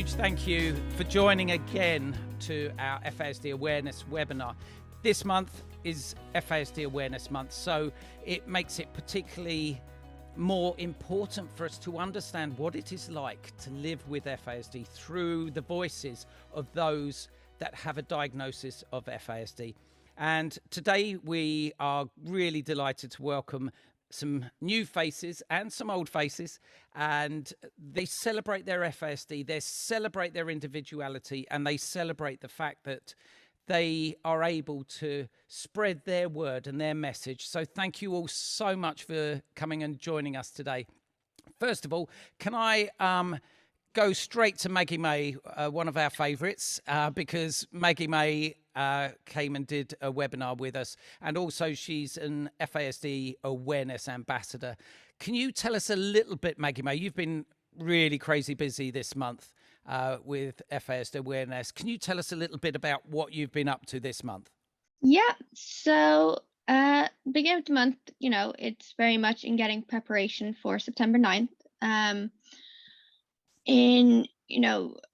huge thank you for joining again to our FASD Awareness Webinar. This month is FASD Awareness Month, so it makes it particularly more important for us to understand what it is like to live with FASD through the voices of those that have a diagnosis of FASD. And today we are really delighted to welcome some new faces and some old faces, and they celebrate their FASD, they celebrate their individuality, and they celebrate the fact that they are able to spread their word and their message. So thank you all so much for coming and joining us today. First of all, can I go straight to Maggie May, one of our favourites, because Maggie May came and did a webinar with us, and also she's an FASD Awareness Ambassador. Can you tell us a little bit, Maggie May? You've been really crazy busy this month with FASD Awareness. Can you tell us a little bit about what you've been up to this month? Yeah, so beginning of the month, it's very much in getting preparation for September 9th. In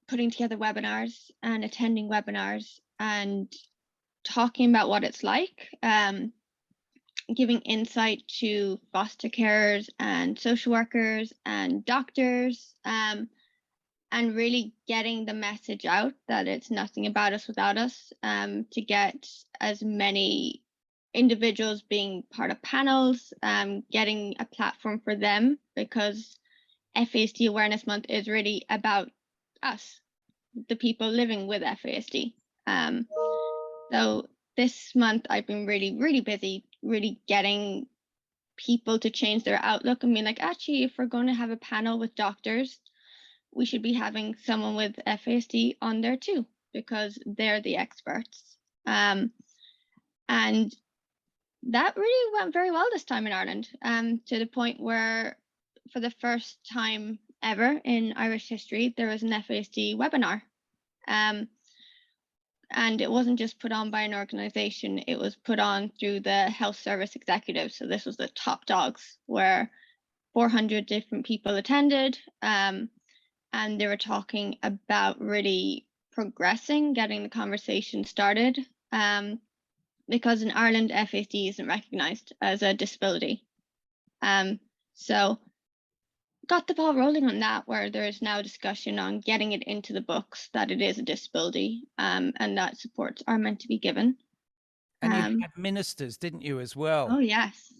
putting together webinars and attending webinars and talking about what it's like, giving insight to foster carers and social workers and doctors, and really getting the message out that it's nothing about us without us, to get as many individuals being part of panels, getting a platform for them, because FASD Awareness Month is really about us, the people living with FASD. So this month I've been really, really busy, really getting people to change their outlook and being like, actually, if we're going to have a panel with doctors, we should be having someone with FASD on there too, because they're the experts. And that really went very well this time in Ireland, to the point where for the first time ever in Irish history, there was an FASD webinar. And it wasn't just put on by an organisation, it was put on through the health service executive. So this was the top dogs, where 400 different people attended, and they were talking about really progressing, getting the conversation started, because in Ireland, FASD isn't recognised as a disability. So got the ball rolling on that, where there is now discussion on getting it into the books that it is a disability, and that supports are meant to be given. And you had ministers, didn't you, as well? Oh yes.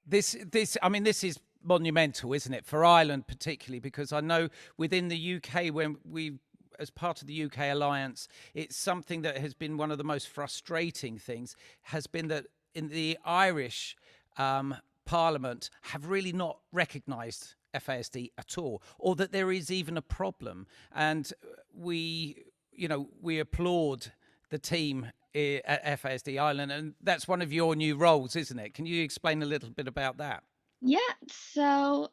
This is monumental, isn't it, for Ireland particularly, because I know within the UK, when we, as part of the UK Alliance, it's something that has been one of the most frustrating things, has been that in the Irish Parliament have really not recognised FASD at all, or that there is even a problem. And we applaud the team at FASD Ireland, and that's one of your new roles, isn't it? Can you explain a little bit about that? Yeah, so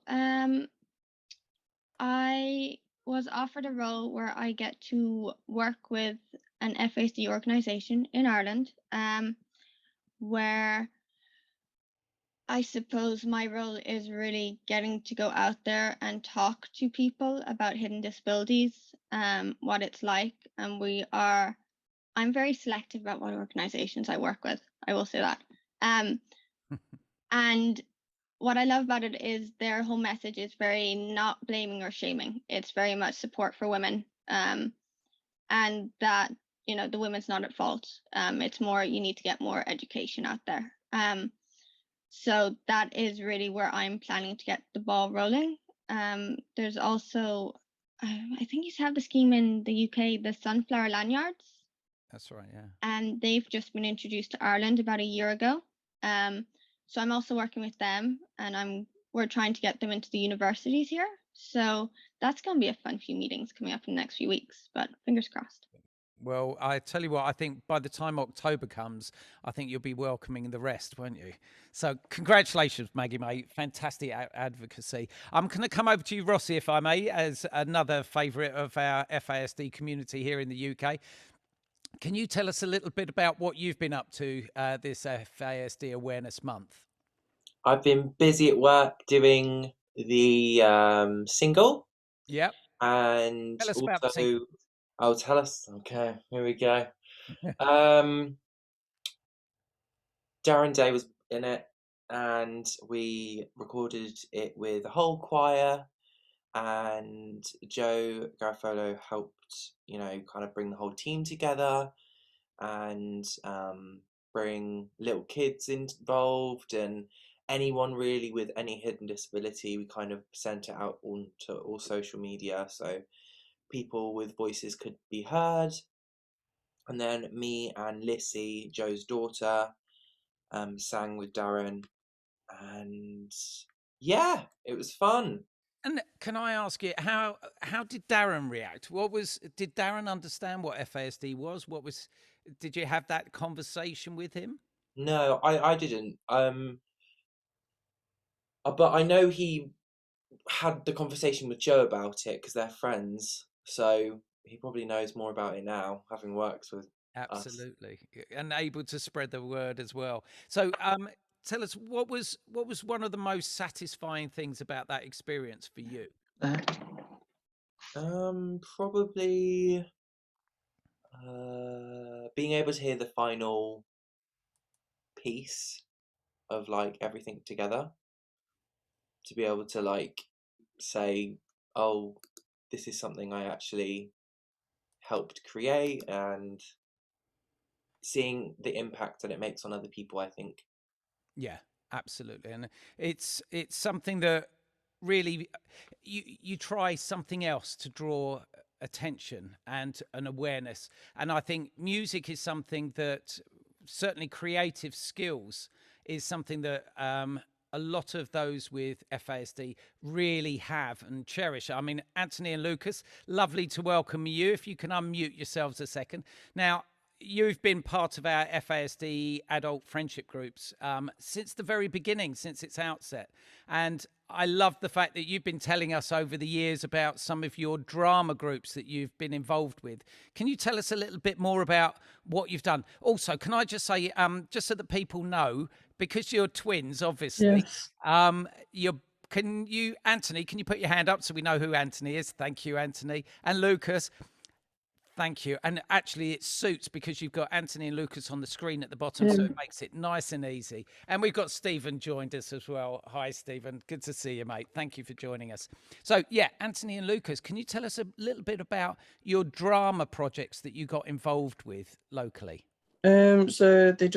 I was offered a role where I get to work with an FASD organisation in Ireland, where I suppose my role is really getting to go out there and talk to people about hidden disabilities, what it's like. And I'm very selective about what organizations I work with, I will say that. And what I love about it is their whole message is very not blaming or shaming. It's very much support for women, and that, the women's not at fault. It's more, you need to get more education out there. So that is really where I'm planning to get the ball rolling. There's also, I think you have the scheme in the UK, the sunflower lanyards. That's right, yeah. And they've just been introduced to Ireland about a year ago. So I'm also working with them, and we're trying to get them into the universities here. So that's going to be a fun few meetings coming up in the next few weeks, but fingers crossed. Well, I tell you what, I think by the time October comes, I think you'll be welcoming the rest, won't you? So congratulations, Maggie May. Fantastic advocacy. I'm going to come over to you, Rossi, if I may, as another favourite of our FASD community here in the UK. Can you tell us a little bit about what you've been up to this FASD Awareness Month? I've been busy at work doing the single. Yep. And Tell us about the also, sequence. I'll tell us. Okay, here we go. Um, Darren Day was in it, and we recorded it with a whole choir. And Joe Garofalo helped, kind of bring the whole team together and bring little kids involved and anyone really with any hidden disability. We kind of sent it out onto all social media so people with voices could be heard. And then me and Lissy, Joe's daughter, sang with Darren, and yeah, it was fun. And can I ask you how did Darren react? Did Darren understand what FASD was? Did you have that conversation with him? No, I didn't. But I know he had the conversation with Joe about it because they're friends. So he probably knows more about it now, having worked with us. Absolutely, and able to spread the word as well. So, tell us what was one of the most satisfying things about that experience for you? Probably being able to hear the final piece of like everything together, to be able to like say, oh, this is something I actually helped create, and seeing the impact that it makes on other people, I think. Yeah, absolutely, and it's something that really you try something else to draw attention and an awareness, and I think music is something that certainly creative skills is something that a lot of those with FASD really have and cherish. I mean, Anthony and Lucas, lovely to welcome you. If you can unmute yourselves a second. Now, you've been part of our FASD adult friendship groups since the very beginning, since its outset. And I love the fact that you've been telling us over the years about some of your drama groups that you've been involved with. Can you tell us a little bit more about what you've done? Also, can I just say, just so that people know, because you're twins, obviously, Yes. Anthony, can you put your hand up so we know who Anthony is? Thank you, Anthony. And Lucas, thank you. And actually, it suits because you've got Anthony and Lucas on the screen at the bottom, so it makes it nice and easy. And we've got Stephen joined us as well. Hi, Stephen. Good to see you, mate. Thank you for joining us. So, yeah, Anthony and Lucas, can you tell us a little bit about your drama projects that you got involved with locally? So the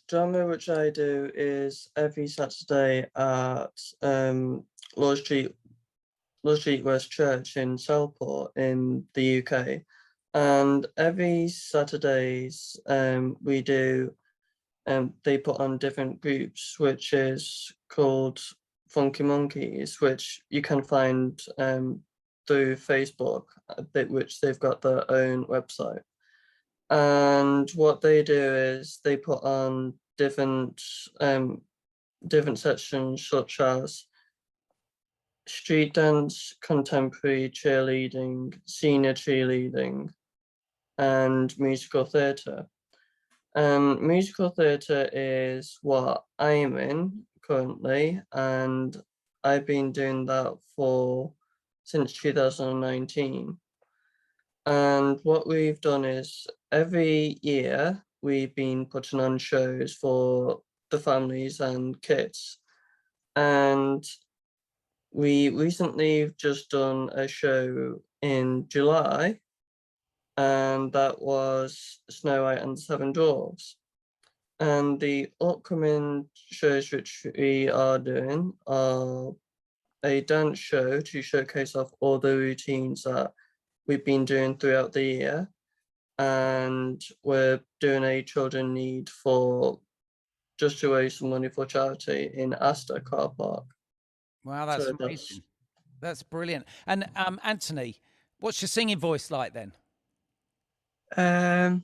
drama which I do is every Saturday at Lord Street West Church in Southport in the UK. And every Saturdays we do they put on different groups, which is called Funky Monkeys, which you can find through Facebook, which they've got their own website. And what they do is they put on different sections such as street dance, contemporary cheerleading, senior cheerleading, and musical theatre. Musical theatre is what I'm in currently, and I've been doing that since 2019. And what we've done is every year we've been putting on shows for the families and kids. And we recently just done a show in July, and that was Snow White and the Seven Dwarfs. And the upcoming shows which we are doing are a dance show to showcase off all the routines that we've been doing throughout the year. And we're doing a children need for just to raise some money for charity in Astor car park. Wow, that's So amazing. That's brilliant. And Anthony, what's your singing voice like then? Do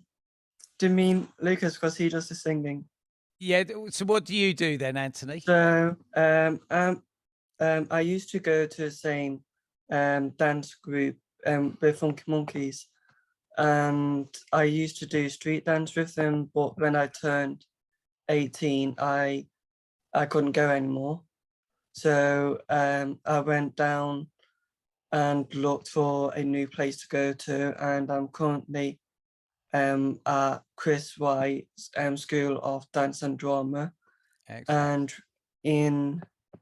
you mean Lucas because he does the singing? Yeah. So what do you do then, Anthony? So I used to go to the same dance group with Funky Monkeys, and I used to do street dance with them. But when I turned 18, I couldn't go anymore. So I went down and looked for a new place to go to, and I'm currently at Chris White's School of Dance and Drama. Excellent. And in, I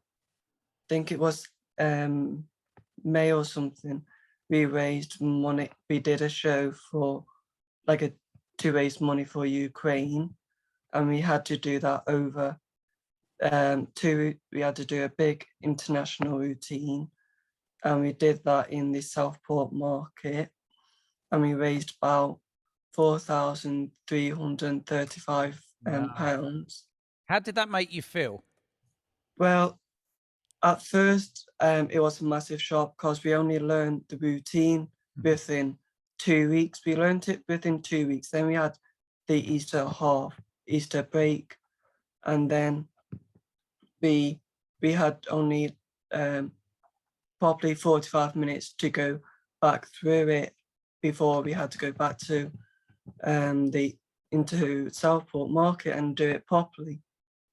think it was May or something, we raised money. We did a show for to raise money for Ukraine, and we had to do that over we had to do a big international routine, and we did that in the Southport market, and we raised about £4,335 pounds. How did that make you feel? Well, at first, it was a massive shock because we only learned the routine within 2 weeks. We learned it within 2 weeks. Then we had the Easter break, and then we had only probably 45 minutes to go back through it before we had to go back to into Southport Market and do it properly.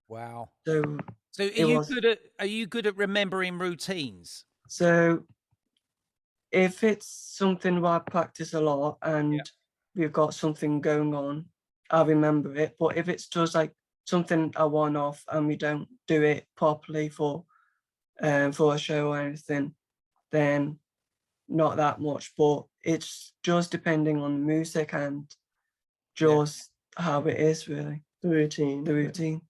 Wow. So are you good at remembering routines? So if it's something where I practice a lot and we've got something going on, I remember it. But if it's just like something I want off and we don't do it properly for a show or anything, then not that much. But it's just depending on the music and just how it is, really. The routine.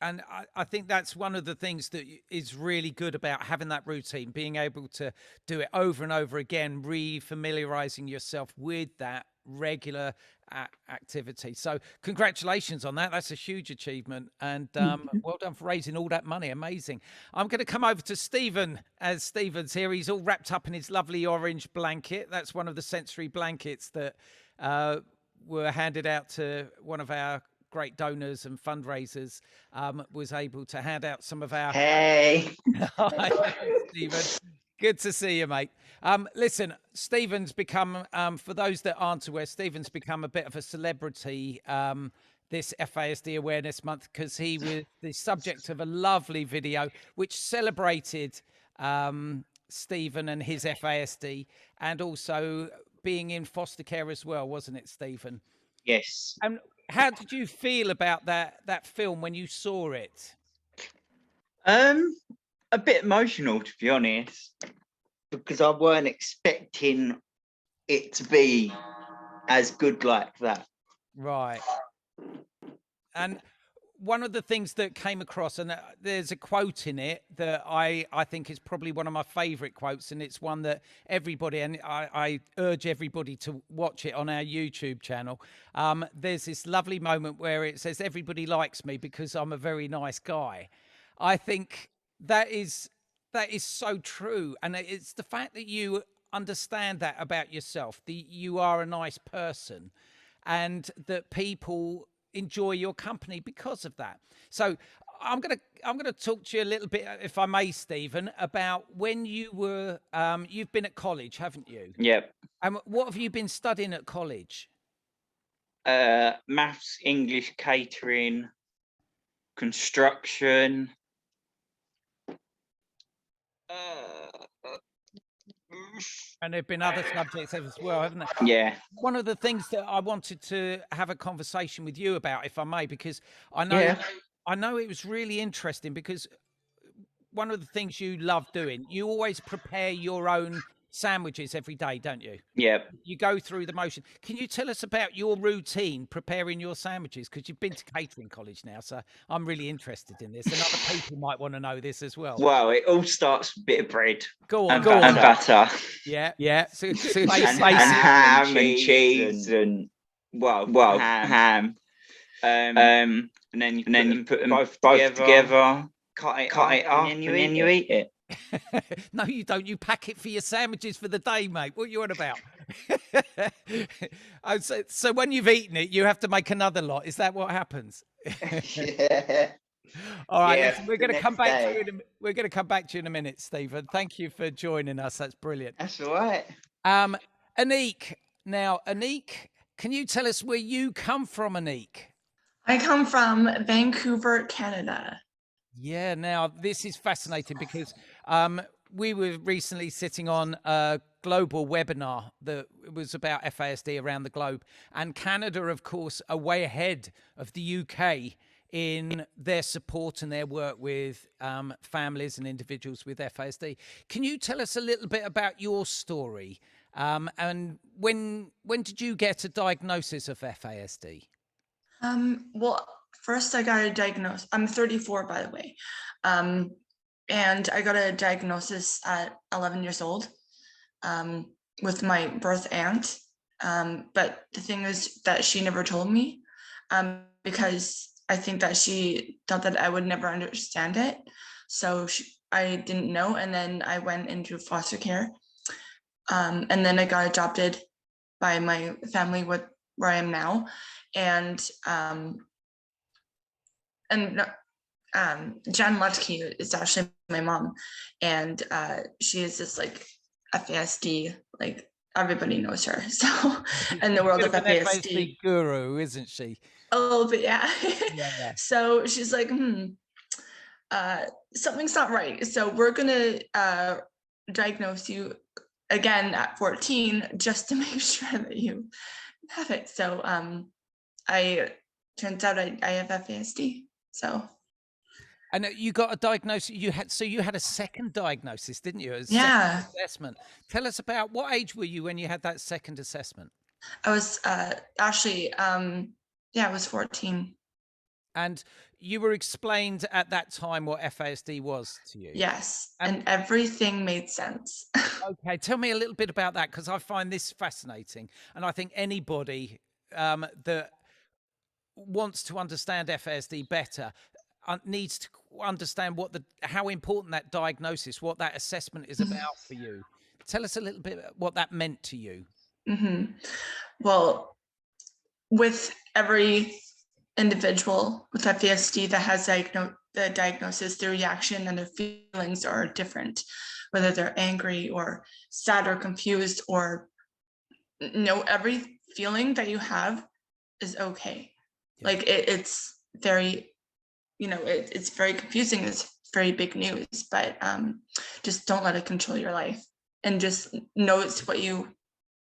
And I think that's one of the things that is really good about having that routine, being able to do it over and over again, re-familiarizing yourself with that regular activity. So congratulations on that. That's a huge achievement. And well done for raising all that money. Amazing. I'm going to come over to Stephen, as Stephen's here. He's all wrapped up in his lovely orange blanket. That's one of the sensory blankets that were handed out to one of our great donors and fundraisers. Was able to hand out some of our... Hey! Hi, Stephen. Good to see you, mate. Listen, Stephen's become, for those that aren't aware, Stephen's become a bit of a celebrity this FASD Awareness Month because he was the subject of a lovely video which celebrated Stephen and his FASD, and also being in foster care as well, wasn't it, Stephen? Yes. And how did you feel about that film when you saw it? A bit emotional, to be honest, because I weren't expecting it to be as good like that. Right. And one of the things that came across, and there's a quote in it that I think is probably one of my favorite quotes, and it's one that everybody, and I urge everybody to watch it on our YouTube channel. There's this lovely moment where it says, "Everybody likes me because I'm a very nice guy." I think that is so true. And it's the fact that you understand that about yourself, that you are a nice person, and that people enjoy your company because of that. So I'm gonna talk to you a little bit, if I may, Stephen, about when you were you've been at college, haven't you? Yep. And what have you been studying at college? Maths, English, catering, construction. And there have been other subjects as well, haven't there? Yeah. One of the things that I wanted to have a conversation with you about, if I may, because I know it was really interesting, because one of the things you love doing, you always prepare your own sandwiches every day, don't you? Yep. You go through the motion. Can you tell us about your routine preparing your sandwiches? Because you've been to catering college now, so I'm really interested in this, and other people might want to know this as well. Well, it all starts with a bit of bread. Go on. And butter. Yeah. So and ham and cheese and ham. And then you put them both together, cut it up, and then you eat it. No, you don't. You pack it for your sandwiches for the day, mate. What are you on about? So when you've eaten it, you have to make another lot. Is that what happens? Yeah. All right. Yeah, we're going to come back to you. We're going to come back to you in a minute, Stephen. Thank you for joining us. That's brilliant. That's all right. Anique. Now, Anique, can you tell us where you come from, Anique? I come from Vancouver, Canada. Yeah, now this is fascinating because we were recently sitting on a global webinar that was about FASD around the globe, and Canada, of course, are way ahead of the UK in their support and their work with families and individuals with FASD. Can you tell us a little bit about your story? And when did you get a diagnosis of FASD? Well, first I got a diagnosis. I'm 34, by the way. And I got a diagnosis at 11 years old with my birth aunt. But the thing is that she never told me because I think that she thought that I would never understand it. So I didn't know. And then I went into foster care. And then I got adopted by my family where I am now. And Jen Lutke is actually my mom, and she is this like FASD, like everybody knows her. So in the world of FASD guru, isn't she? A little bit, yeah. Yeah. So she's like, something's not right. So we're gonna diagnose you again at 14 just to make sure that you have it. So turns out I have FASD. So. And you got a diagnosis. You had a second diagnosis, didn't you? Yeah. Second assessment. Tell us about what age were you when you had that second assessment? I was actually, I was 14. And you were explained at that time what FASD was to you? Yes, and everything made sense. Okay, tell me a little bit about that, because I find this fascinating. And I think anybody that wants to understand FASD better needs to understand how important that diagnosis, what that assessment is about for you. Tell us a little bit what that meant to you. Mm-hmm. Well, with every individual with FASD that has the diagnosis, their reaction and their feelings are different, whether they're angry or sad or confused, or every feeling that you have is okay. Yeah. Like it's very, it's very confusing. It's very big news, but just don't let it control your life, and just know it's what you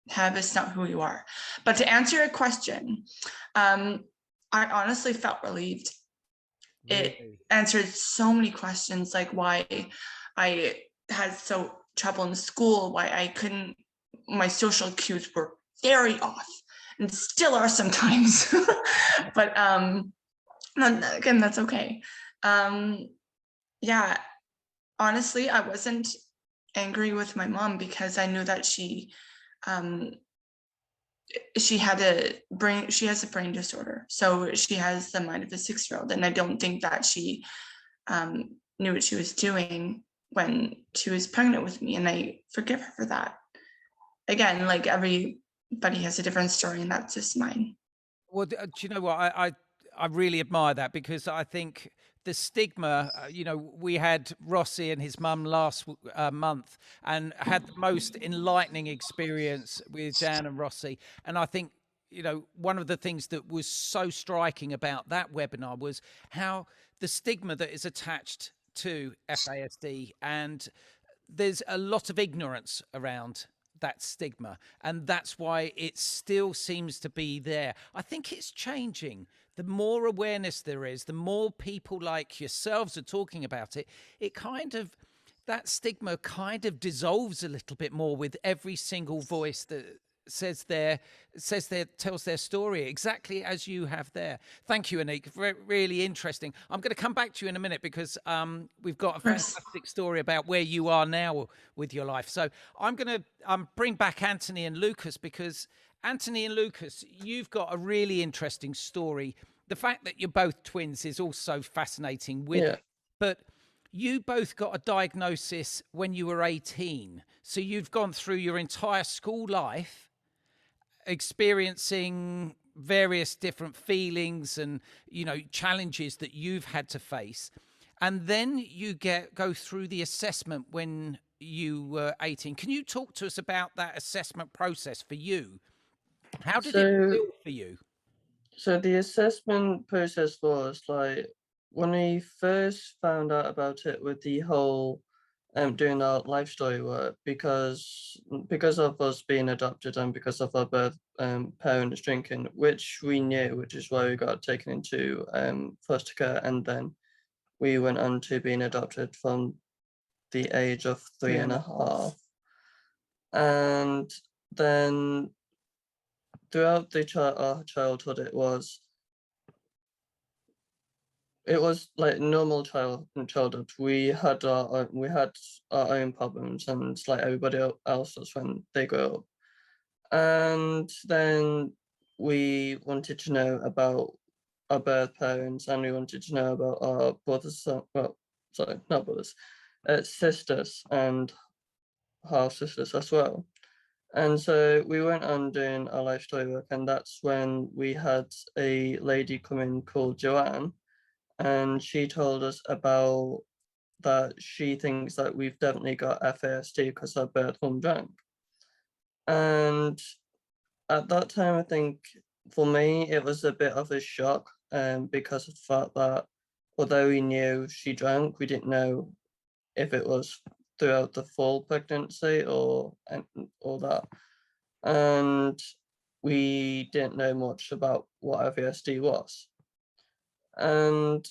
have. It's not who you are. But to answer your question, I honestly felt relieved. Really? It answered so many questions, like why I had so trouble in school, why my social cues were very off and still are sometimes. But again, that's okay. Yeah, honestly, I wasn't angry with my mom because I knew that she has a brain disorder. So she has the mind of a 6-year-old. And I don't think that she knew what she was doing when she was pregnant with me. And I forgive her for that. Again, like everybody has a different story, and that's just mine. Well, do you know what? I really admire that, because I think the stigma, we had Rossi and his mum last month and had the most enlightening experience with Jan and Rossi. And I think, one of the things that was so striking about that webinar was how the stigma that is attached to FASD, and there's a lot of ignorance around that stigma, and that's why it still seems to be there. I think it's changing. The more awareness there is, the more people like yourselves are talking about it, that stigma kind of dissolves a little bit more with every single voice that tells their story exactly as you have there. Thank you, Anique. Really interesting. I'm going to come back to you in a minute, because we've got a fantastic story about where you are now with your life. So I'm going to bring back Anthony and Lucas, because Anthony and Lucas, you've got a really interesting story. The fact that you're both twins is also fascinating but you both got a diagnosis when you were 18. So you've gone through your entire school life experiencing various different feelings and, challenges that you've had to face. And then you go through the assessment when you were 18. Can you talk to us about that assessment process for you? How did it feel for you? So the assessment process was like, when we first found out about it with the whole doing our life story work because of us being adopted and because of our birth parents drinking, which we knew, which is why we got taken into foster care, and then we went on to being adopted from the age of 3.5. And then throughout our childhood, it was like normal childhood. We had our own problems, and like everybody else does when they grow up. And then we wanted to know about our birth parents, and we wanted to know about our brothers. Well, sorry, not brothers, sisters and half sisters as well. And so we went on doing our life story work, and that's when we had a lady come in called Joanne, and she told us about that she thinks that we've definitely got FASD because our birth mum drank. And at that time, I think for me, it was a bit of a shock because of the fact that although we knew she drank, we didn't know if it was throughout the full pregnancy or that. And we didn't know much about what FASD was. And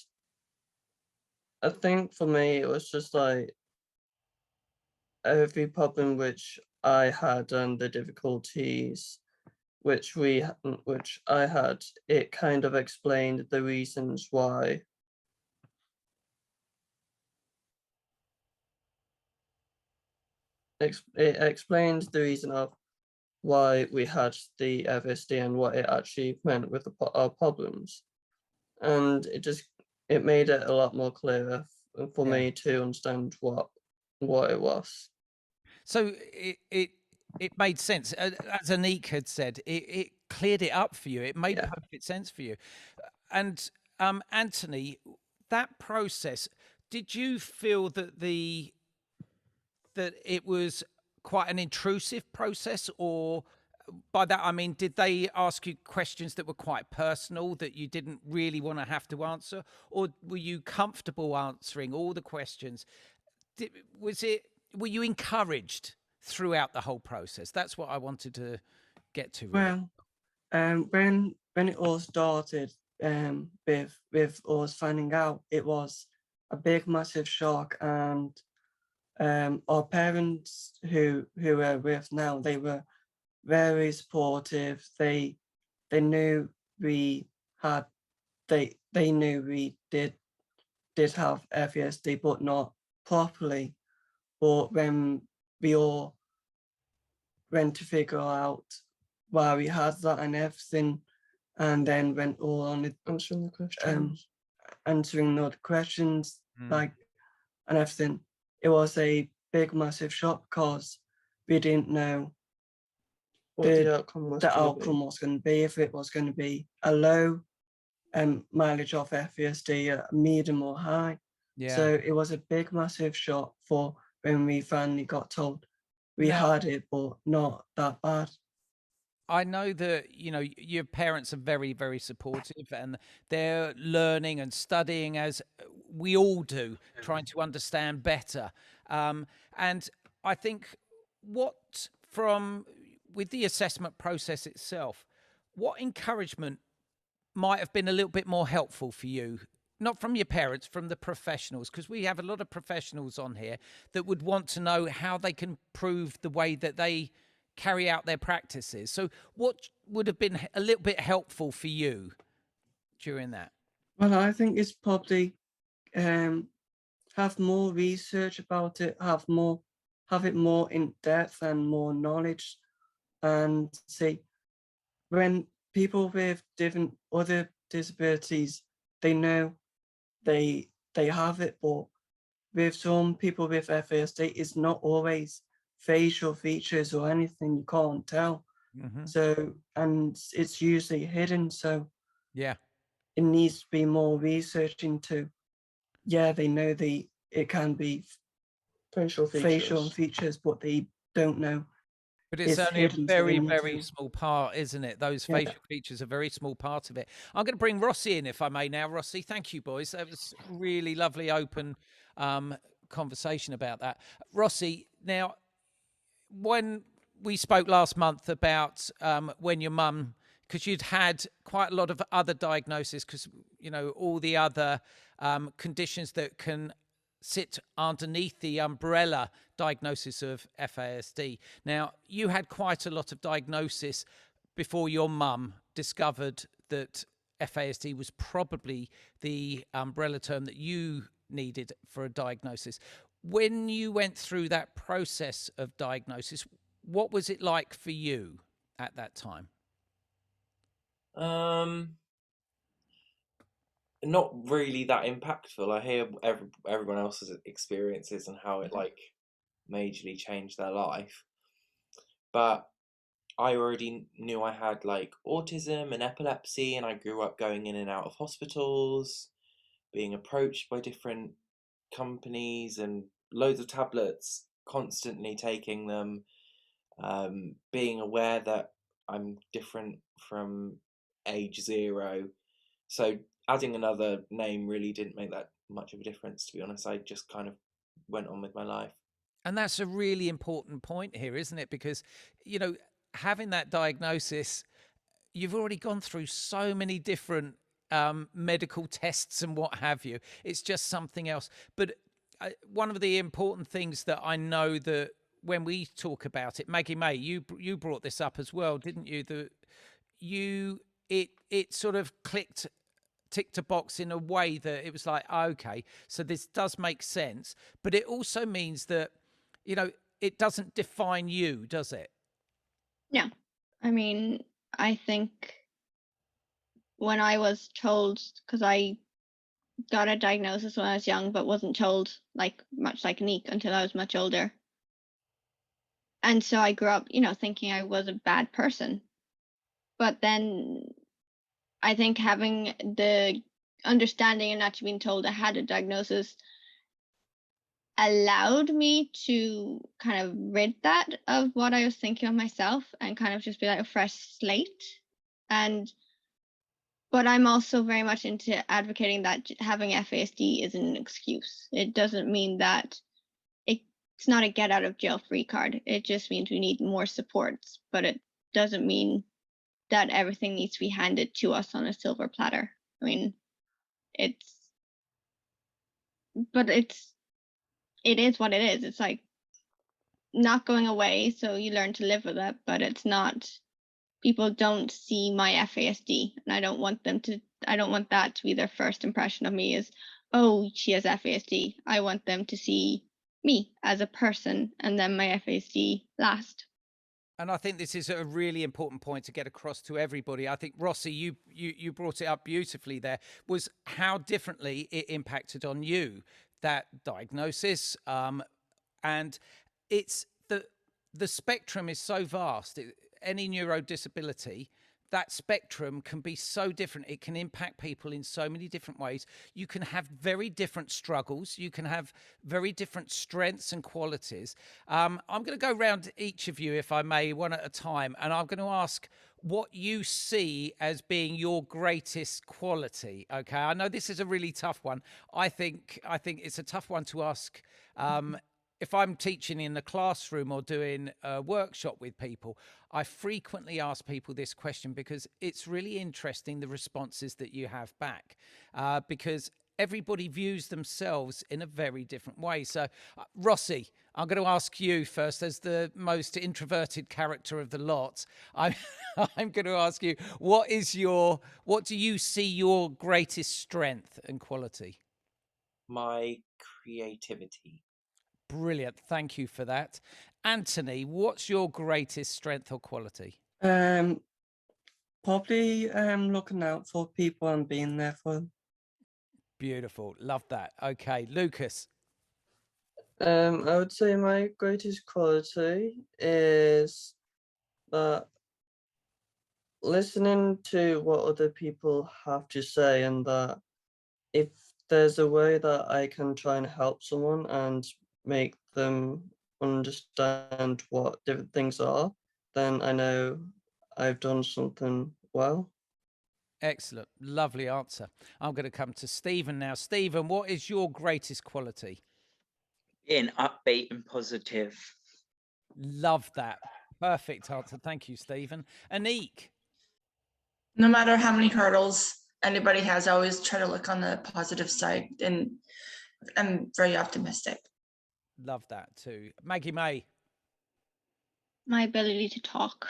I think for me, it was just like every problem which I had and the difficulties which I had, it kind of explained the reasons why. It explained the reason of why we had the FASD and what it actually meant with our problems, and it made it a lot more clearer for me to understand what it was. So it made sense. As Anique had said, it cleared it up for you. It made perfect sense for you. And Anthony, that process, did you feel that it was quite an intrusive process, or by that I mean, did they ask you questions that were quite personal that you didn't really want to have to answer, or were you comfortable answering all the questions? Were you encouraged throughout the whole process? That's what I wanted to get to. Really. Well, when it all started, with us finding out, it was a big, massive shock, and our parents who we're with now, they were very supportive. They knew we had they knew we did have FASD, but not properly. But when we all went to figure out why we had that and everything, and then went all on answering the questions, like, and everything, it was a big, massive shock because we didn't know what the outcome was going to be, if it was going to be a low mileage of FASD, a medium or high. So it was a big, massive shock for when we finally got told we had it, but not that bad. I know that, your parents are very, very supportive, and they're learning and studying, as we all do, trying to understand better. And I think with the assessment process itself, what encouragement might have been a little bit more helpful for you? Not from your parents, from the professionals, because we have a lot of professionals on here that would want to know how they can improve the way that they carry out their practices. So what would have been a little bit helpful for you during that? Well, I think it's probably have more research about it, have it more in depth and more knowledge, and see when people with different other disabilities, they know they have it, but with some people with FASD, it's not always facial features or anything, you can't tell. So, and it's usually hidden, so it needs to be more research into. They know it can be facial features, but they don't know. But it's only a very, very small part, isn't it? Those facial features are a very small part of it. I'm going to bring Rossi in, if I may now. Rossi, thank you, boys. That was really lovely, open conversation about that. Rossi, now, when we spoke last month about when your mum, because you'd had quite a lot of other diagnoses, because, you know, all the other conditions that can sit underneath the umbrella diagnosis of FASD. Now, you had quite a lot of diagnosis before your mum discovered that FASD was probably the umbrella term that you needed for a diagnosis. When you went through that process of diagnosis, what was it like for you at that time? Not really that impactful. I hear everyone else's experiences and how it like majorly changed their life, but I already knew I had like autism and epilepsy, and I grew up going in and out of hospitals, being approached by different companies and loads of tablets, constantly taking them, being aware that I'm different from age 0. So adding another name really didn't make that much of a difference, to be honest. I just kind of went on with my life. And that's a really important point here, isn't it? Because, you know, having that diagnosis, you've already gone through so many different medical tests and what have you. It's just something else. But one of the important things that I know that when we talk about it, Maggie May, you brought this up as well, didn't you? It sort of ticked a box in a way that it was like, okay, so this does make sense. But it also means that, you know, it doesn't define you, does it? No, I mean, I think when I was told, because I got a diagnosis when I was young, but wasn't told much like Anique until I was much older. And so I grew up, you know, thinking I was a bad person. But then I think having the understanding and actually being told I had a diagnosis allowed me to kind of rid that of what I was thinking of myself and kind of just be like a fresh slate. But I'm also very much into advocating that having FASD isn't an excuse. It doesn't mean that it's not a get out of jail free card. It just means we need more supports, but it doesn't mean that everything needs to be handed to us on a silver platter. I mean, it is what it is. It's like not going away, so you learn to live with it, but it's not, people don't see my FASD, and I don't want that to be their first impression of me is, oh, she has FASD. I want them to see me as a person and then my FASD last. And I think this is a really important point to get across to everybody. I think, Rossi, you brought it up beautifully there, was how differently it impacted on you, that diagnosis. And it's the spectrum is so vast. Any neurodisability, that spectrum can be so different. It can impact people in so many different ways. You can have very different struggles. You can have very different strengths and qualities. I'm going to go around each of you, if I may, one at a time, and I'm going to ask what you see as being your greatest quality. Okay, I know this is a really tough one. I think it's a tough one to ask. If I'm teaching in the classroom or doing a workshop with people, I frequently ask people this question because it's really interesting, the responses that you have back, because everybody views themselves in a very different way. So, Rossi, I'm going to ask you first, as the most introverted character of the lot. I'm going to ask you, what do you see your greatest strength and quality? My creativity. Brilliant. Thank you for that. Anthony, what's your greatest strength or quality? Probably looking out for people and being there for them. Beautiful. Love that. Okay, Lucas. I would say my greatest quality is that listening to what other people have to say, and that if there's a way that I can try and help someone and make them understand what different things are, then I know I've done something well. Excellent. Lovely answer. I'm going to come to Stephen now. Stephen, what is your greatest quality? Being upbeat and positive. Love that. Perfect answer. Thank you, Stephen. Anique. No matter how many hurdles anybody has, I always try to look on the positive side, and I'm very optimistic. Love that too. Maggie May. My ability to talk.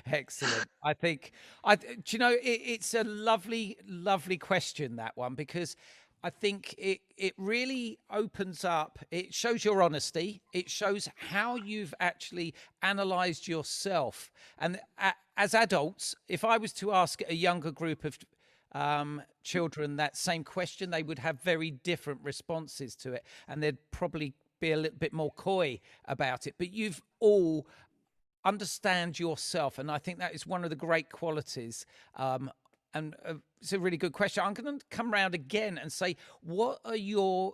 Excellent. I think do you know, it's a lovely question, that one, because I think it really opens up, it shows your honesty, it shows how you've actually analyzed yourself. And as adults, if I was to ask a younger group of children that same question, they would have very different responses to it, and they'd probably be a little bit more coy about it. But you've all understand yourself, and I think that is one of the great qualities. And it's a really good question. I'm going to come around again and say, what are your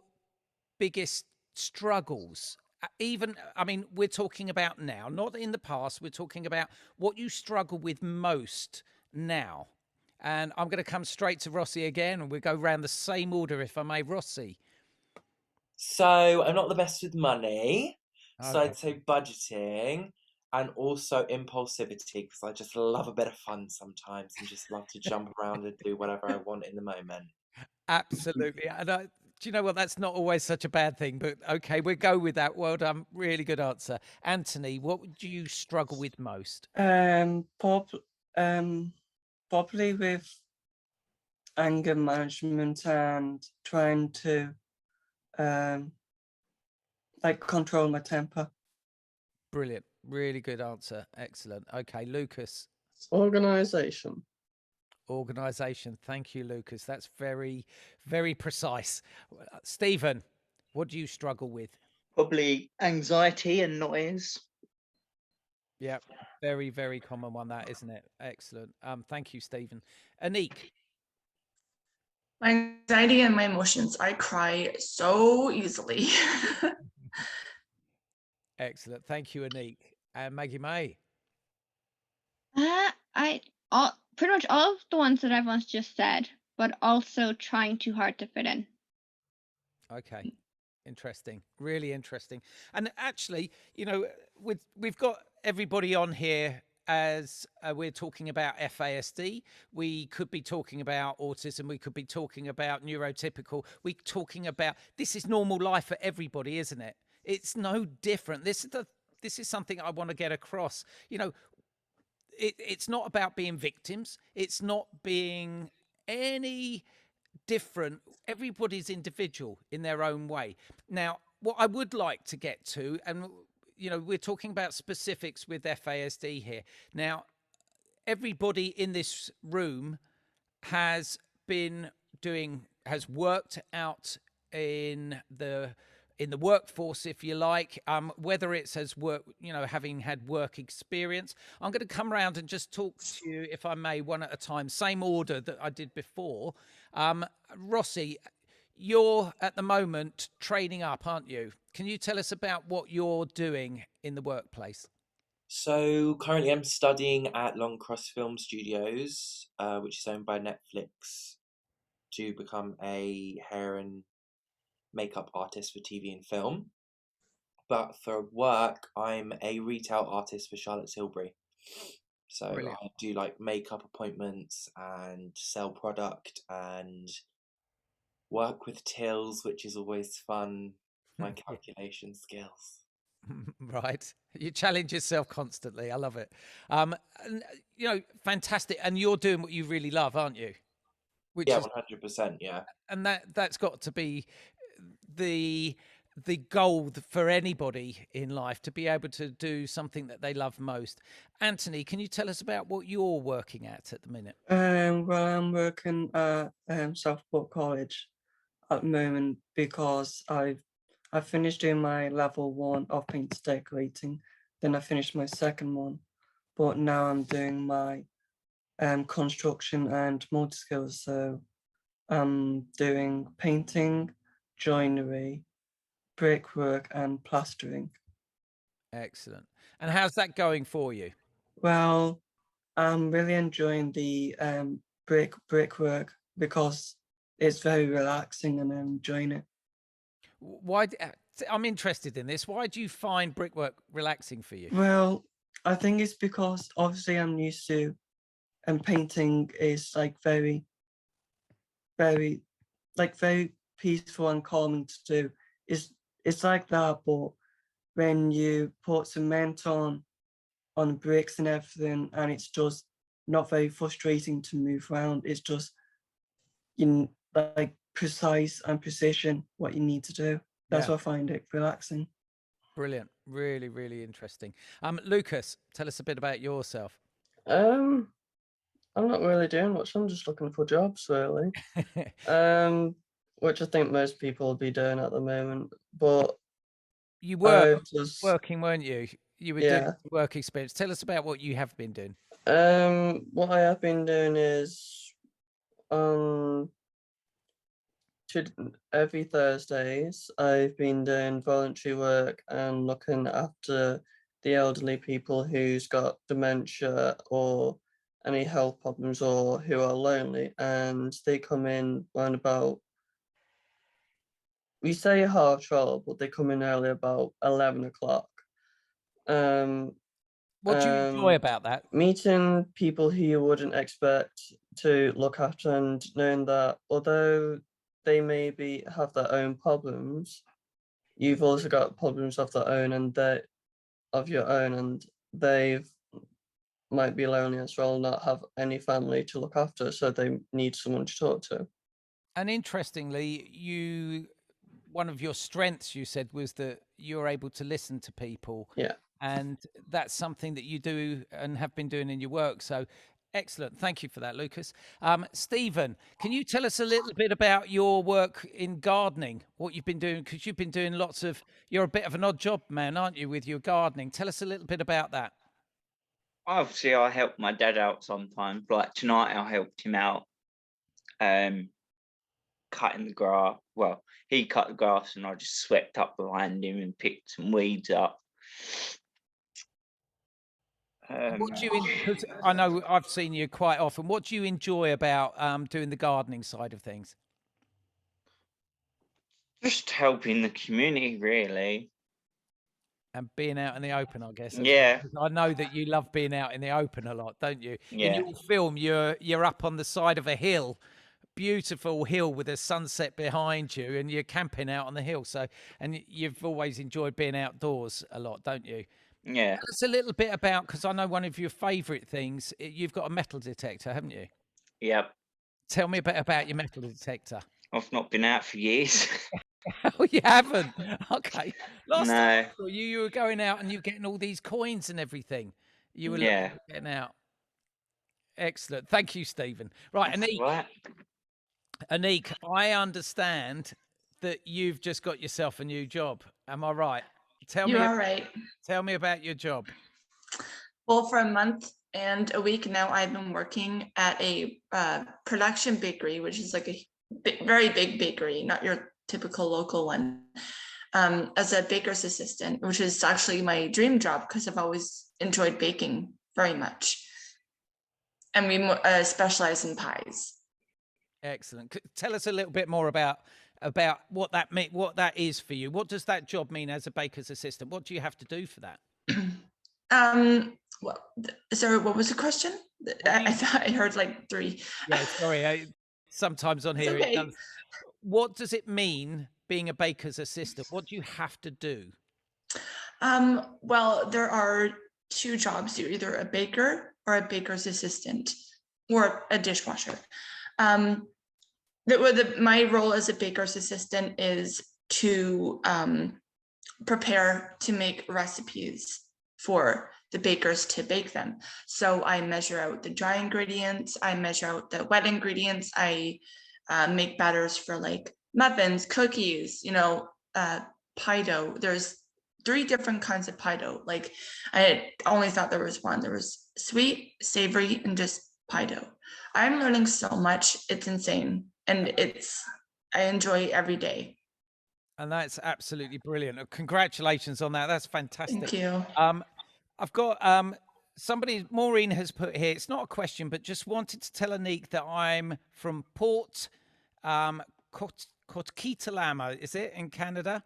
biggest struggles? Even, I mean, we're talking about now, not in the past. We're talking about what you struggle with most now. And I'm going to come straight to Rossi again, and we'll go around the same order, if I may. Rossi. So I'm not the best with money. So Okay. I'd say budgeting, and also impulsivity, because I just love a bit of fun sometimes and just love to jump around and do whatever I want in the moment. Absolutely. And do you know what? That's not always such a bad thing, but okay, we'll go with that. Well done. Really good answer. Anthony, what do you struggle with most? Probably with anger management and trying to like control my temper. Brilliant. Really good answer. Excellent. Okay, Lucas. Organisation. Organisation. Thank you, Lucas. That's very, very precise. Stephen, what do you struggle with? Probably anxiety and noise. Yeah, very, very common one, that, isn't it? Excellent. Thank you, Stephen. Anique. My anxiety and my emotions. I cry so easily. Excellent. Thank you, Anique. And Maggie May. Pretty much all of the ones that everyone's just said, but also trying too hard to fit in. Okay. Interesting. Really interesting. And actually, you know, we've got everybody on here as we're talking about FASD. We could be talking about autism. We could be talking about neurotypical. We're talking about, this is normal life for everybody, isn't it? It's no different. This is something I want to get across. You know, it's not about being victims. It's not being any different. Everybody's individual in their own way. Now, what I would like to get to, and you know, we're talking about specifics with FASD here. Now, everybody in this room has worked out in the workforce, if you like, whether it's as work, you know, having had work experience. I'm going to come around and just talk to you, if I may, one at a time, same order that I did before. Rossi, you're at the moment training up, aren't you? Can you tell us about what you're doing in the workplace? So currently I'm studying at Long Cross Film Studios, which is owned by Netflix, to become a hair and makeup artist for TV and film. But for work, I'm a retail artist for Charlotte Tilbury. So Brilliant. I do like makeup appointments and sell product and work with tills, which is always fun. My calculation skills. Right. You challenge yourself constantly. I love it. And, you know, fantastic. And you're doing what you really love, aren't you? Which Yeah, is 100%. Yeah. And that's got to be the goal for anybody in life, to be able to do something that they love most. Anthony, can you tell us about what you're working at the minute? Well, I'm working at Southport College at the moment because I finished doing my level 1 of painting decorating, then I finished my second one, but now I'm doing my construction and multi-skills. So I'm doing painting, joinery, brickwork, and plastering. Excellent. And how's that going for you? Well, I'm really enjoying the brickwork because it's very relaxing and I'm enjoying it. Why? I'm interested in this. Why do you find brickwork relaxing for you? Well, I think it's because obviously I'm used to, and painting is like very peaceful and calming to do. It's like that, but when you put cement on bricks and everything, and it's just not very frustrating to move around. It's just like precise and precision what you need to do. That's what I find it relaxing. Brilliant. Really, really interesting. Lucas, tell us a bit about yourself. I'm not really doing much. I'm just looking for jobs, really. Which I think most people will be doing at the moment. But you were working, weren't you? You were doing work experience. Tell us about what you have been doing. What I have been doing is every Thursdays I've been doing voluntary work and looking after the elderly people who's got dementia or any health problems or who are lonely, and they come in around about, we say 12:30, but they come in early, about 11 o'clock. What do you enjoy about that? Meeting people who you wouldn't expect to look after, and knowing that although they maybe have their own problems, you've also got problems of their own and they might be lonely as well, not have any family to look after, so they need someone to talk to. And interestingly, one of your strengths, you said, was that you're able to listen to people. Yeah. And that's something that you do and have been doing in your work. So excellent. Thank you for that, Lucas. Stephen, can you tell us a little bit about your work in gardening, what you've been doing? Because you've been doing you're a bit of an odd job man, aren't you, with your gardening? Tell us a little bit about that. Obviously, I help my dad out sometimes. Like tonight, I helped him out cutting the grass. Well, he cut the grass and I just swept up behind him and picked some weeds up. What do you? Because I know I've seen you quite often. What do you enjoy about doing the gardening side of things? Just helping the community, really. And being out in the open, I guess. Yeah. Well. I know that you love being out in the open a lot, don't you? Yeah. In your film, you're up on the side of a hill, beautiful hill with a sunset behind you, and you're camping out on the hill. So, and you've always enjoyed being outdoors a lot, don't you? Yeah. Tell us a little bit about, because I know one of your favourite things, you've got a metal detector, haven't you? Yep. Tell me a bit about your metal detector. I've not been out for years. Oh, you haven't? Okay. Last No. time I saw you were going out and you were getting all these coins and everything. You were getting out. Excellent. Thank you, Stephen. Right, Anique. Right. Anique, I understand that you've just got yourself a new job. Am I right? You are right. Tell me about your job. Well, for a month and a week now, I've been working at a production bakery, which is like a very big bakery, not your typical local one, as a baker's assistant, which is actually my dream job because I've always enjoyed baking very much. And we specialize in pies. Excellent. Tell us a little bit more about what that is for you. What does that job mean as a baker's assistant? What do you have to do for that? Well, sorry, what was the question? I thought I heard like 3. Yeah, sorry. Sometimes on here, it does. What does it mean being a baker's assistant? What do you have to do? Well, there are 2 jobs. You're either a baker or a baker's assistant or a dishwasher. My role as a baker's assistant is to prepare to make recipes for the bakers to bake them. So I measure out the dry ingredients, I measure out the wet ingredients, I make batters for like muffins, cookies, pie dough. There's 3 different kinds of pie dough. Like I only thought there was one. There was sweet, savory, and just pie dough. I'm learning so much. It's insane. And I enjoy every day. And that's absolutely brilliant. Congratulations on that. That's fantastic. Thank you. I've got somebody, Maureen has put here, it's not a question, but just wanted to tell Anique that I'm from Port Kotkita is it, in Canada?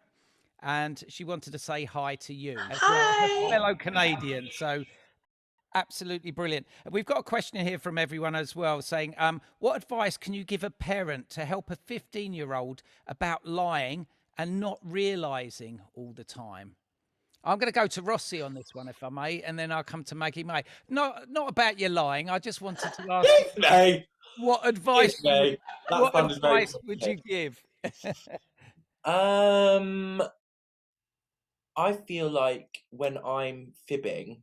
And she wanted to say hi to you as Hi. well, fellow Canadian. So absolutely brilliant. We've got a question here from everyone as well saying, what advice can you give a parent to help a 15-year-old about lying and not realizing all the time? I'm going to go to Rossi on this one, if I may, and then I'll come to Maggie May. Not about your lying. I just wanted to ask May. what advice, May. what advice would you give? I feel like when I'm fibbing,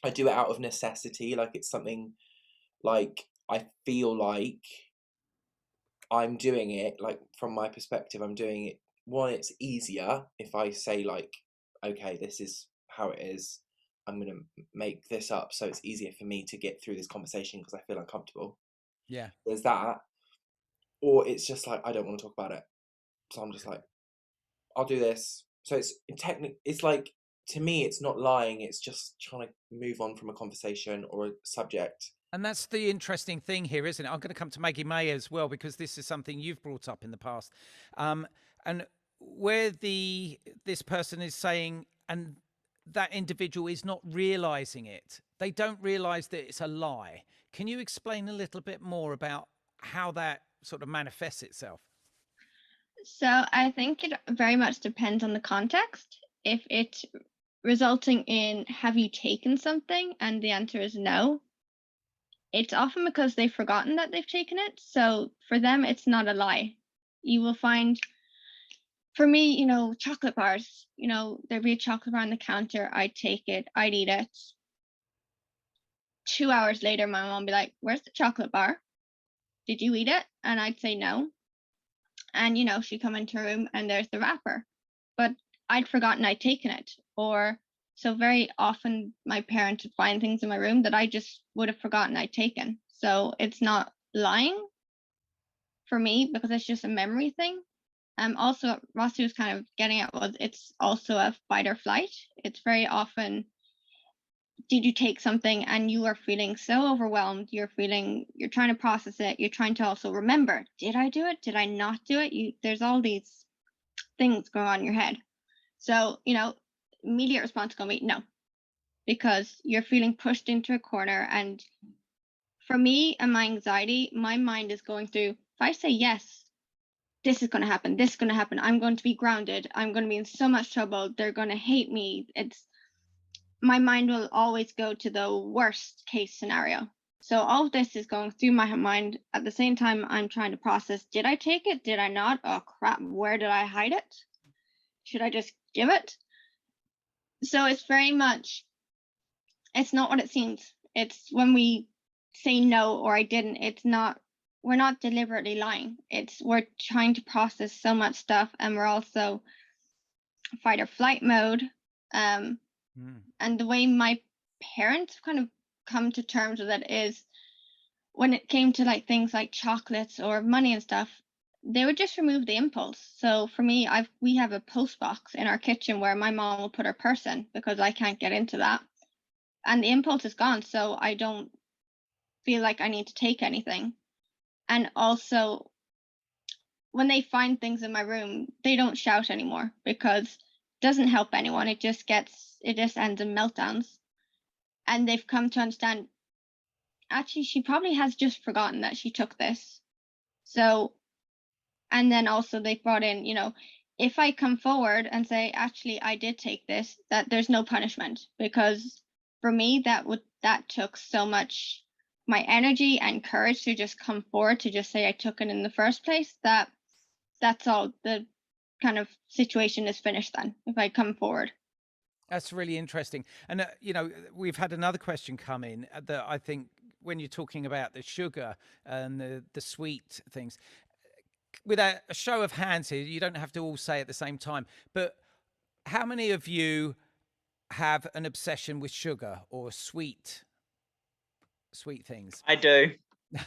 I do it out of necessity. Like it's something like I feel like I'm doing it, like from my perspective, I'm doing it. One, it's easier if I say like, okay, this is how it is. I'm going to make this up. So it's easier for me to get through this conversation because I feel uncomfortable. Yeah. There's that. Or it's just like, I don't want to talk about it. So I'm just like, I'll do this. So it's it's like, to me, it's not lying. It's just trying to move on from a conversation or a subject. And that's the interesting thing here, isn't it? I'm going to come to Maggie May as well, because this is something you've brought up in the past. And where this person is saying, and that individual is not realizing it. They don't realize that it's a lie. Can you explain a little bit more about how that sort of manifests itself? So I think it very much depends on the context. If it's resulting in, have you taken something? And the answer is no. It's often because they've forgotten that they've taken it. So for them, it's not a lie. You will find, for me, chocolate bars, there'd be a chocolate bar on the counter. I'd take it, I'd eat it. 2 hours later, my mom would be like, where's the chocolate bar? Did you eat it? And I'd say no. And, she'd come into her room and there's the wrapper. But I'd forgotten I'd taken it. So very often my parents would find things in my room that I just would have forgotten I'd taken. So it's not lying for me because it's just a memory thing. Also, what Rossi was kind of getting at was it's also a fight or flight. It's very often, did you take something and you are feeling so overwhelmed, you're trying to process it, you're trying to also remember, did I do it? Did I not do it? There's all these things going on in your head. So, immediate response is going to be no, because you're feeling pushed into a corner. And for me and my anxiety, my mind is going through, if I say yes, this is going to happen, this is going to happen, I'm going to be grounded, I'm going to be in so much trouble, they're going to hate me. My mind will always go to the worst case scenario. So all of this is going through my mind. At the same time, I'm trying to process, did I take it? Did I not? Oh crap, where did I hide it? Should I just give it? So it's very much, it's not what it seems. It's when we say no or I didn't, we're not deliberately lying. We're trying to process so much stuff, and we're also fight or flight mode. And the way my parents kind of come to terms with it is, when it came to like things like chocolates or money and stuff, they would just remove the impulse. So for me, we have a post box in our kitchen where my mom will put her purse in because I can't get into that. And the impulse is gone. So I don't feel like I need to take anything. And also, when they find things in my room, they don't shout anymore because it doesn't help anyone. It just ends in meltdowns. And they've come to understand, actually, she probably has just forgotten that she took this. So, and then also they brought in, if I come forward and say, actually, I did take this, that there's no punishment, because for me, that took so much my energy and courage to just come forward to just say I took it in the first place, that's all. The kind of situation is finished then if I come forward. That's really interesting. And, we've had another question come in that I think, when you're talking about the sugar and the sweet things, with a show of hands here, you don't have to all say at the same time, but how many of you have an obsession with sugar or sweet things? I do.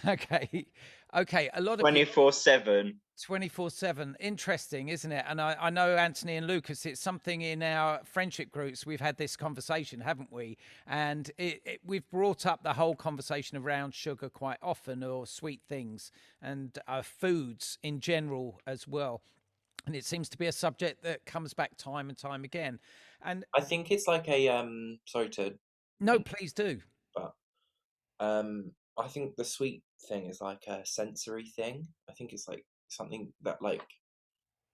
Okay. Okay, a lot of 24/7. 24/7. Interesting, isn't it? And I know, Anthony and Lucas, it's something in our friendship groups. We've had this conversation, haven't we? And we've brought up the whole conversation around sugar quite often, or sweet things, and foods in general as well. And it seems to be a subject that comes back time and time again. And I think it's like a sorry to no, please do. but I think the sweet thing is like a sensory thing. I think it's like something that like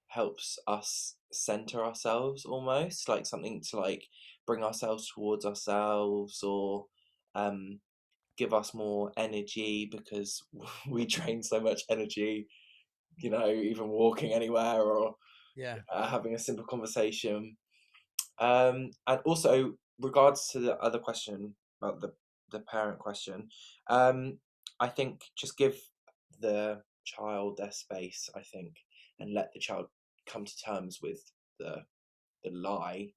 helps us center ourselves, almost like something to like bring ourselves towards ourselves, or give us more energy, because we drain so much energy, you know, even walking anywhere, or Yeah. having a simple conversation. And also, regards to the other question about the parent question, I think just give the child their space, I think, and let the child come to terms with the lie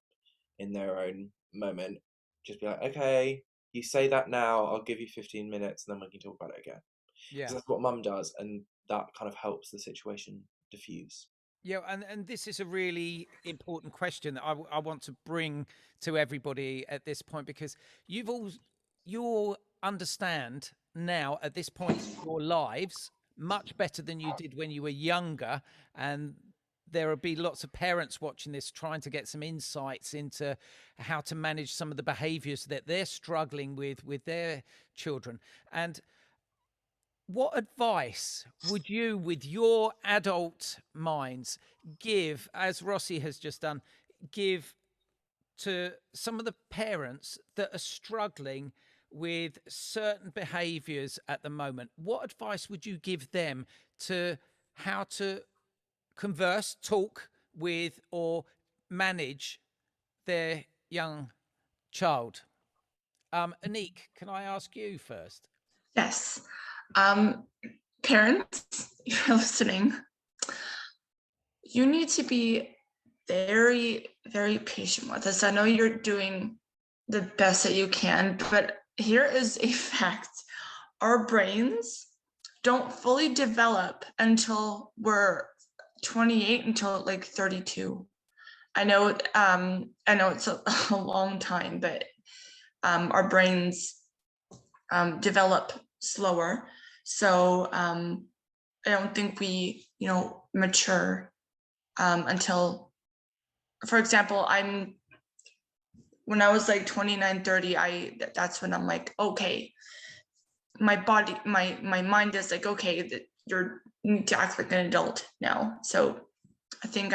in their own moment. Just be like, okay, you say that now, I'll give you 15 minutes and then we can talk about it again. Yeah. 'Cause that's what mum does, and that kind of helps the situation diffuse. Yeah, and this is a really important question that I want to bring to everybody at this point, because you all understand now at this point in your lives much better than you did when you were younger, and there will be lots of parents watching this trying to get some insights into how to manage some of the behaviors that they're struggling with their children. And what advice would you, with your adult minds, give, as Rossi has just done, give to some of the parents that are struggling with certain behaviors at the moment? What advice would you give them to how to converse, talk with, or manage their young child? Anique, can I ask you first? Yes. Parents, if you're listening, you need to be very, very patient with us. I know you're doing the best that you can, but here is a fact. Our brains don't fully develop until we're 28, until like 32. I know it's a long time, but our brains develop slower. So I don't think we, mature until, for example, when I was like 29, 30, that's when I'm like, okay, my body, my mind is like, okay, that you need to act like an adult now. So I think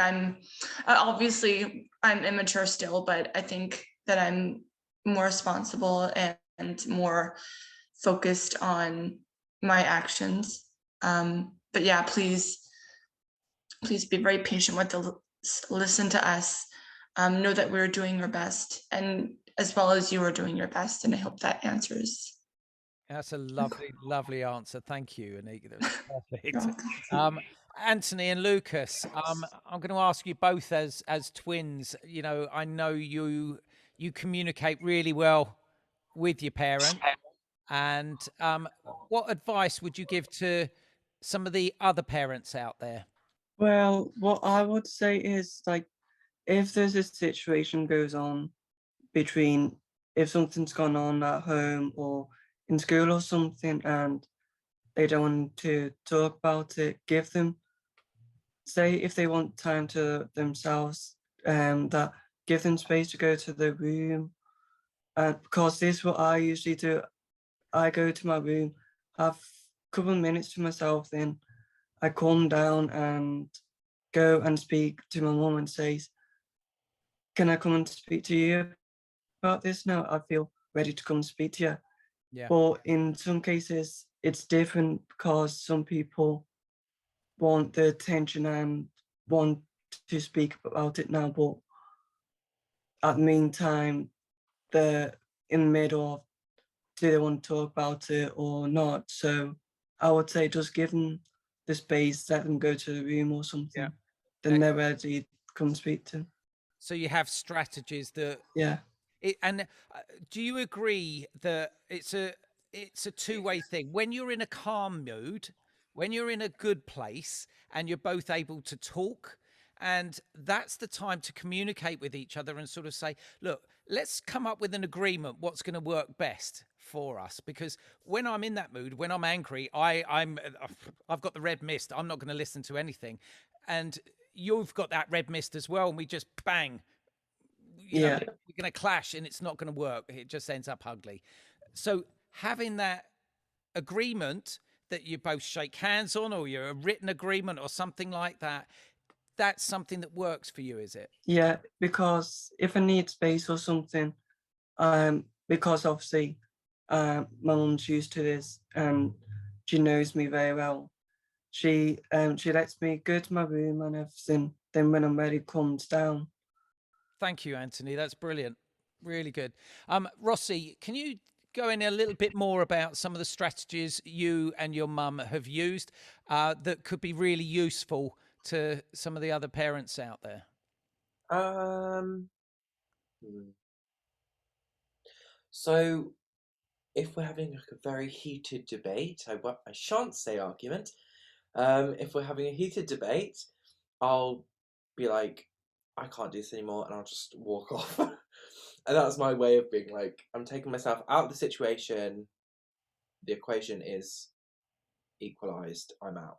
obviously I'm immature still, but I think that I'm more responsible and more focused on my actions. But yeah, please be very patient with listen to us. Know that we're doing our best, and as well as you are doing your best. And I hope that answers. That's a lovely, lovely answer. Thank you, Anique. That was You're perfect. welcome. Anthony and Lucas, I'm going to ask you both as twins. You know, I know you communicate really well with your parent, and what advice would you give to some of the other parents out there? Well, what I would say is, like, if there's a situation goes on between, if something's gone on at home or in school or something, and they don't want to talk about it, give them, say if they want time to themselves, that give them space to go to the room. Because this is what I usually do. I go to my room, have a couple of minutes to myself, then I calm down and go and speak to my mom and say, can I come and speak to you about this now? I feel ready to come speak to you. Yeah. But in some cases, it's different because some people want the attention and want to speak about it now. But at the meantime, they're in the middle of, do they want to talk about it or not? So I would say just give them the space, let them go to the room or something. Yeah. Then they're ready to come speak to. So you have strategies that. Yeah. Do you agree that it's a two-way thing? When you're in a calm mood, when you're in a good place and you're both able to talk, and that's the time to communicate with each other and sort of say, look, let's come up with an agreement what's going to work best for us. Because when I'm in that mood, when I'm angry, I've got the red mist. I'm not going to listen to anything. And you've got that red mist as well, and we just bang, you know, we're going to clash, and it's not going to work. It just ends up ugly. So having that agreement that you both shake hands on, or you're a written agreement or something like that, that's something that works for you, is it? Yeah, because if I need space or something, because obviously my mum's used to this and she knows me very well. She lets me go to my room and everything. Then when I'm ready, comes down. Thank you, Anthony. That's brilliant. Really good. Rossi, can you go in a little bit more about some of the strategies you and your mum have used that could be really useful to some of the other parents out there? So if we're having like a very heated debate, I shan't say argument. If we're having a heated debate, I'll be like, I can't do this anymore, and I'll just walk off. And that's my way of being like, I'm taking myself out of the situation. The equation is equalized. I'm out.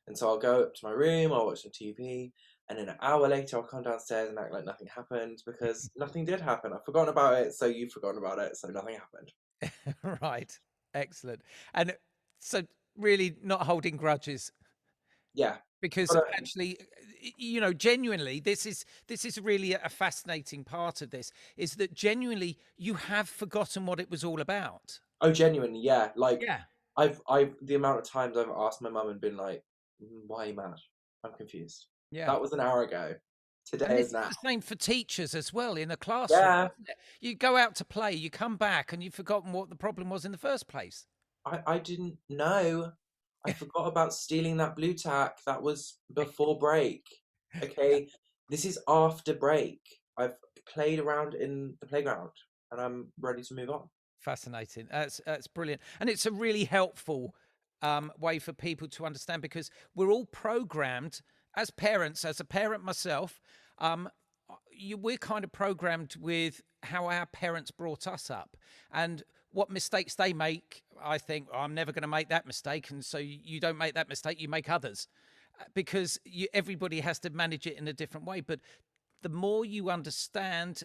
And so I'll go up to my room, I'll watch some TV, and then an hour later I'll come downstairs and act like nothing happened, because nothing did happen. I've forgotten about it, so you've forgotten about it, so nothing happened. Right. Excellent. And so really not holding grudges. Yeah. Because actually, you know, genuinely, this is really a fascinating part of this, is that genuinely you have forgotten what it was all about. Oh, genuinely, yeah. Like, yeah. I've the amount of times I've asked my mum and been like, why are you mad? I'm confused. Yeah. That was an hour ago. Today is now. It's the same for teachers as well in a classroom. Yeah. You go out to play, you come back, and you've forgotten what the problem was in the first place. I didn't know. I forgot about stealing that blue tack. That was before break. Okay, this is after break. I've played around in the playground and I'm ready to move on. Fascinating. That's brilliant. And it's a really helpful way for people to understand, because we're all programmed as parents. As a parent myself, we're kind of programmed with how our parents brought us up and what mistakes they make. I think, I'm never going to make that mistake, and so you don't make that mistake, you make others, because everybody has to manage it in a different way. But the more you understand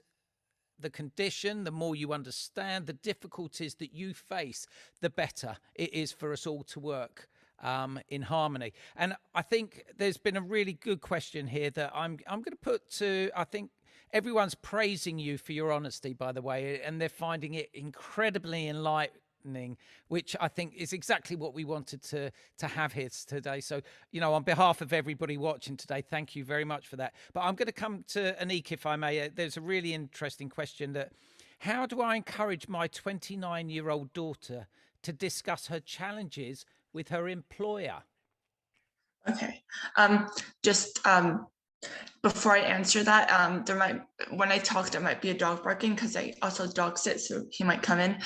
the condition, the more you understand the difficulties that you face, the better it is for us all to work in harmony. And I think there's been a really good question here that I'm going to put to, I think everyone's praising you for your honesty, by the way, and they're finding it incredibly enlightening, which I think is exactly what we wanted to have here today. So, you know, on behalf of everybody watching today, thank you very much for that. But I'm going to come to Anique, if I may. There's a really interesting question that, how do I encourage my 29-year-old daughter to discuss her challenges with her employer? Okay. Before I answer that, when I talk, there might be a dog barking because I also dog sit, so he might come in.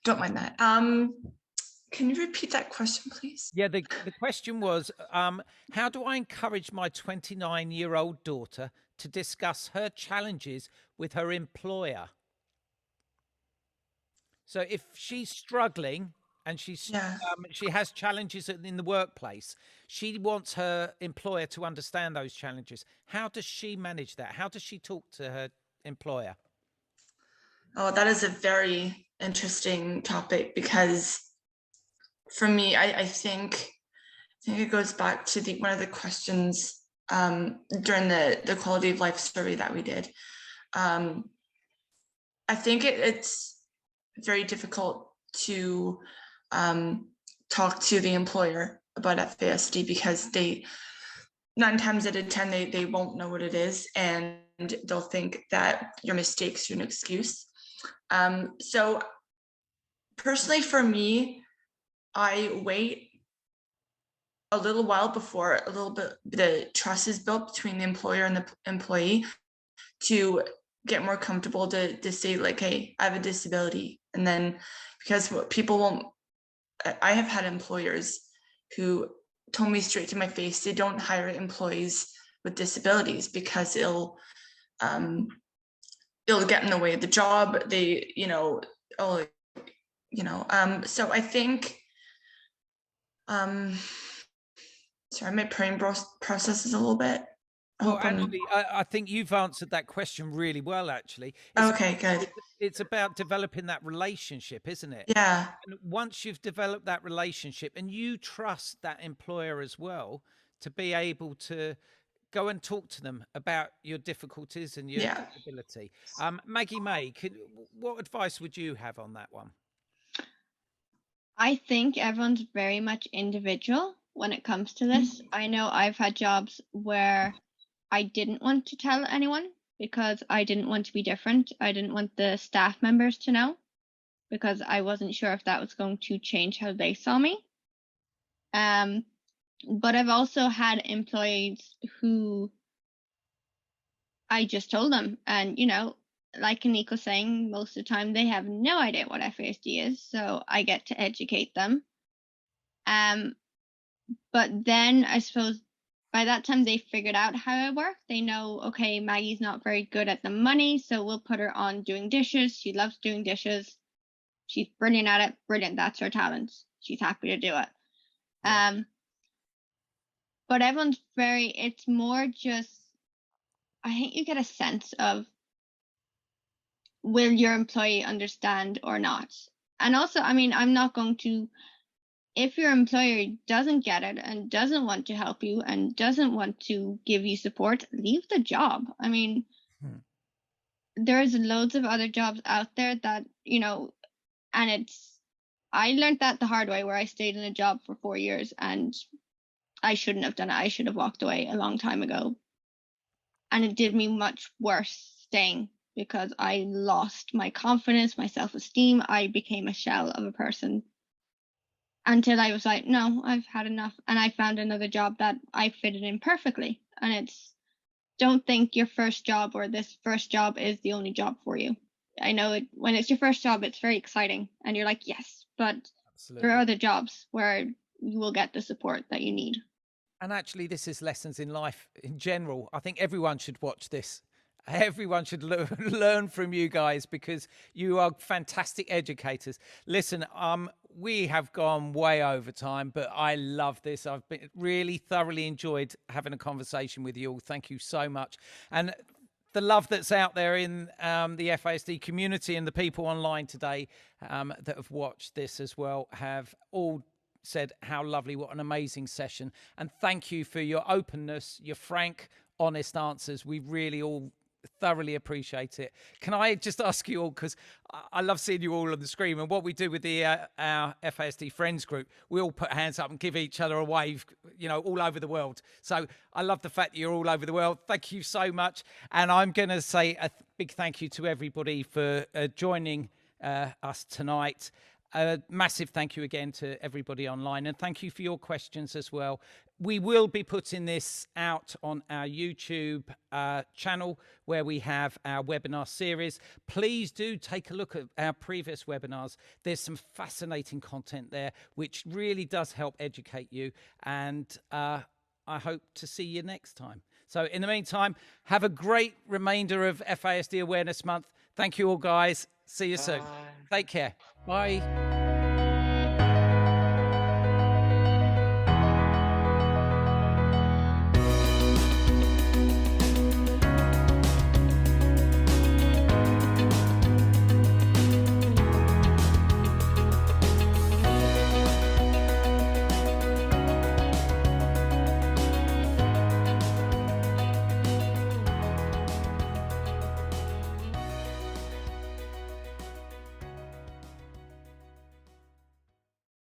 Don't mind that. Can you repeat that question, please? Yeah, the question was, how do I encourage my 29-year-old daughter to discuss her challenges with her employer? So if she's struggling and she has challenges in the workplace, she wants her employer to understand those challenges. How does she manage that? How does she talk to her employer? Oh, that is a very interesting topic, because for me, I think it goes back to one of the questions during the quality of life survey that we did. I think it's very difficult to talk to the employer about FASD, because 9 times out of 10 they won't know what it is, and they'll think that your mistakes are an excuse. So personally, for me, I wait a little while before the trust is built between the employer and the employee to get more comfortable to say, like, hey, I have a disability. And then, because people won't, I have had employers who told me straight to my face, they don't hire employees with disabilities because it'll get in the way of the job. They, so I think, sorry, my brain processes a little bit. Well, actually, I think you've answered that question really well, actually. Okay, good. It's about developing that relationship, isn't it? Yeah. And once you've developed that relationship and you trust that employer as well to be able to go and talk to them about your difficulties and your disability. Maggie May, what advice would you have on that one? I think everyone's very much individual when it comes to this. I know I've had jobs where I didn't want to tell anyone because I didn't want to be different. I didn't want the staff members to know because I wasn't sure if that was going to change how they saw me. But I've also had employees who I just told them, and like Anique was saying, most of the time they have no idea what FASD is, so I get to educate them. But then I suppose by that time they figured out how I work. They know, okay, Maggie's not very good at the money, so we'll put her on doing dishes. She loves doing dishes. She's brilliant at it. Brilliant, that's her talent. She's happy to do it. But everyone's it's more just, I think you get a sense of, will your employee understand or not? And also, I mean, I'm not going to, if your employer doesn't get it and doesn't want to help you and doesn't want to give you support, leave the job. I mean, there's loads of other jobs out there that, and I learned that the hard way, where I stayed in a job for 4 years and I shouldn't have done it. I should have walked away a long time ago. And it did me much worse staying because I lost my confidence, my self-esteem. I became a shell of a person until I was like, no, I've had enough. And I found another job that I fitted in perfectly. And don't think your first job or this first job is the only job for you. I know when it's your first job, it's very exciting and you're like, yes, but Absolutely. There are other jobs where you will get the support that you need. And actually, this is lessons in life in general. I think everyone should watch this. Everyone should learn from you guys because you are fantastic educators. Listen, we have gone way over time, but I love this. I've been really thoroughly enjoyed having a conversation with you all. Thank you so much. And the love that's out there in the FASD community and the people online today that have watched this as well have all said how lovely, what an amazing session. And thank you for your openness, your frank, honest answers. We really all thoroughly appreciate it. Can I just ask you all, because I love seeing you all on the screen, and what we do with our FASD friends group, we all put hands up and give each other a wave, all over the world. So I love the fact that you're all over the world. Thank you so much. And I'm going to say a big thank you to everybody for joining us tonight. A massive thank you again to everybody online, and thank you for your questions as well. We will be putting this out on our YouTube channel where we have our webinar series. Please do take a look at our previous webinars. There's some fascinating content there which really does help educate you, and I hope to see you next time. So in the meantime, have a great remainder of FASD Awareness Month. Thank you all, guys. See you soon. Take care. Bye.